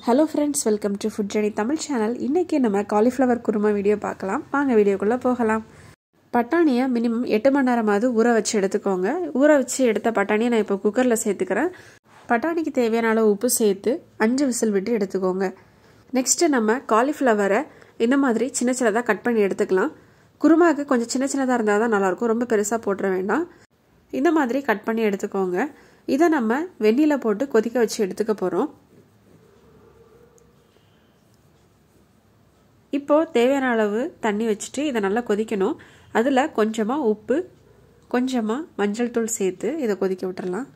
Hello friends, welcome to Food Journey Tamil channel. இன்னைக்கு நம்ம cauliflower kurma video பார்க்கலாம். வாங்க வீடியோக்குள்ள போகலாம். பட்டாணியை மினிமம் 8 மணி நேரமாவது ஊற வச்சு எடுத்துக்கோங்க. ஊற வச்சு எடுத்த பட்டாணியை நான் இப்போ குக்கர்ல சேர்த்துக்கிறேன். பட்டாணிக்கு தேவையான அளவு உப்பு சேர்த்து 5 விசில் விட்டு எடுத்துக்கோங்க. நெக்ஸ்ட் நம்ம காலிஃப்ளவரை இந்த மாதிரி சின்ன சின்னதா கட் பண்ணி எடுத்துக்கலாம். குருமாக்கு கொஞ்சம் சின்ன சின்னதா இருந்தா தான் நல்லா இருக்கும். ரொம்ப பெருசா போட்ற வேண்டாம். இந்த மாதிரி கட் பண்ணி எடுத்துக்கோங்க. இத நம்ம வெந்நீர்ல போட்டு கொதிக்க வச்சு எடுத்துக்க போறோம். இப்போ தேவையான அளவு தண்ணி வச்சிட்டு இத நல்லா கொதிக்கணும். அதுல கொஞ்சமா உப்பு, கொஞ்சமா மஞ்சள் தூள் சேர்த்து இத கொதிக்க விட்டுறலாம்.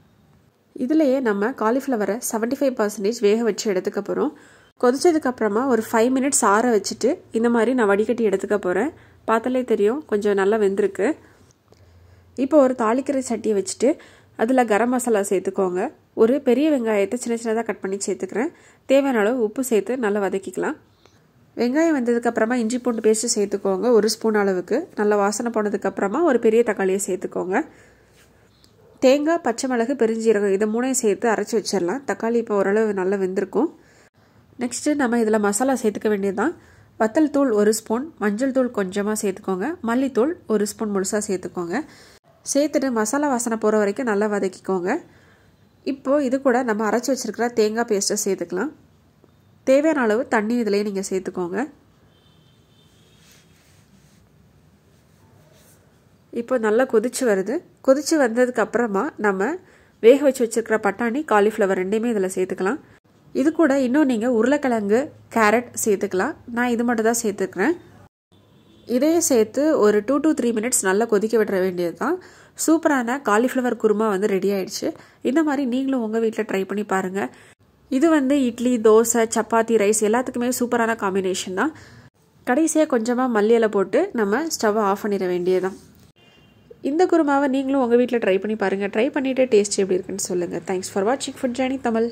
இதுலயே நம்ம காலிஃப்ளவரை 75% வேக வச்சு எடுத்துக்க போறோம். கொதிச்சதுக்கு அப்புறமா ஒரு 5 மினிட்ஸ் ஆற வச்சிட்டு இந்த மாதிரி நான் வடிகட்டி எடுத்துக்க போறேன். பார்த்தாலே தெரியும் கொஞ்சம் நல்லா வெந்திருக்கு. இப்போ ஒரு தாளிக்கிற சட்டியை வச்சிட்டு அதுல கரம் மசாலா சேர்த்துக்கோங்க. ஒரு பெரிய வெங்காயத்தை சின்ன சின்னதா கட் பண்ணி சேர்த்துக்கிறேன். தேவையான அளவு உப்பு சேர்த்து நல்லா வதக்கிக்கலாம். வெங்காயம் வெந்ததுக்கு அப்புறமா இஞ்சி பூண்டு பேஸ்ட் சேர்த்துக்கோங்க. 1 ஸ்பூன் அளவுக்கு. நல்ல வாசனை போனதுக்கு அப்புறமா ஒரு பெரிய தக்காளியை சேர்த்துக்கோங்க. தேங்காய், பச்சை மிளகு, பெருஞ்சீரகம் இத மூணையும் சேர்த்து அரைச்சு வச்சிரலாம். தக்காளி இப்போ ஓரளவு நல்லா வெந்திருக்கும். நெக்ஸ்ட் நம்ம இதுல மசாலா சேர்த்துக்க வேண்டியதுதான். வத்தல் தூள் 1 ஸ்பூன், மஞ்சள் தூள் கொஞ்சமா சேர்த்துக்கோங்க. மல்லித்தூள் 1 ஸ்பூன் முழுசா சேர்த்துக்கோங்க. சேர்த்துட்டு மசாலா வாசனை போற வரைக்கும் நல்லா வதக்கிக்கோங்க. இப்போ இது கூட நம்ம அரைச்சு வச்சிருக்கிற தேங்காய் பேஸ்ட்டை சேர்த்துக்கலாம். தேவையான அளவு தண்ணி இதிலேயே நீங்க சேர்த்துக்கோங்க. இப்போ நல்லா கொதிச்சு வருது. கொதிச்சு வந்ததுக்கு அப்புறமா நம்ம வேக வச்சு வச்சிருக்கிற பட்டாணி, காலிஃப்ளவர் ரெண்டையுமே இதில் சேர்த்துக்கலாம். இது கூட இன்னும் நீங்க உருளைக்கிழங்கு, கேரட் சேர்த்துக்கலாம். நான் இது மட்டும் தான் சேர்த்துக்கிறேன். இதையே சேர்த்து ஒரு 2 to 3 மினிட்ஸ் நல்லா கொதிக்க விட வேண்டியதுதான். சூப்பரான காலிஃப்ளவர் குருமா ரெடி ஆயிடுச்சு. இந்த மாதிரி நீங்களும் உங்க வீட்டில் ட்ரை பண்ணி பாருங்க. இது இட்லி, தோசை, சப்பாத்தி, ரைஸ் எல்லாத்துக்குமே சூப்பரான காம்பினேஷன் தான். கடைசியா கொஞ்சமா மல்லி இலை போட்டு நம்ம ஸ்டவ் ஆஃப் பண்ணிட வேண்டியதுதான். இந்த குருமாவை நீங்களும் உங்க வீட்டில் ட்ரை பண்ணி பாருங்க. ட்ரை பண்ணிட்டு டேஸ்ட் எப்படி இருக்குன்னு சொல்லுங்க. தேங்க்ஸ் ஃபார் வாட்சிங் ஃபுட் ஜர்னி தமிழ்.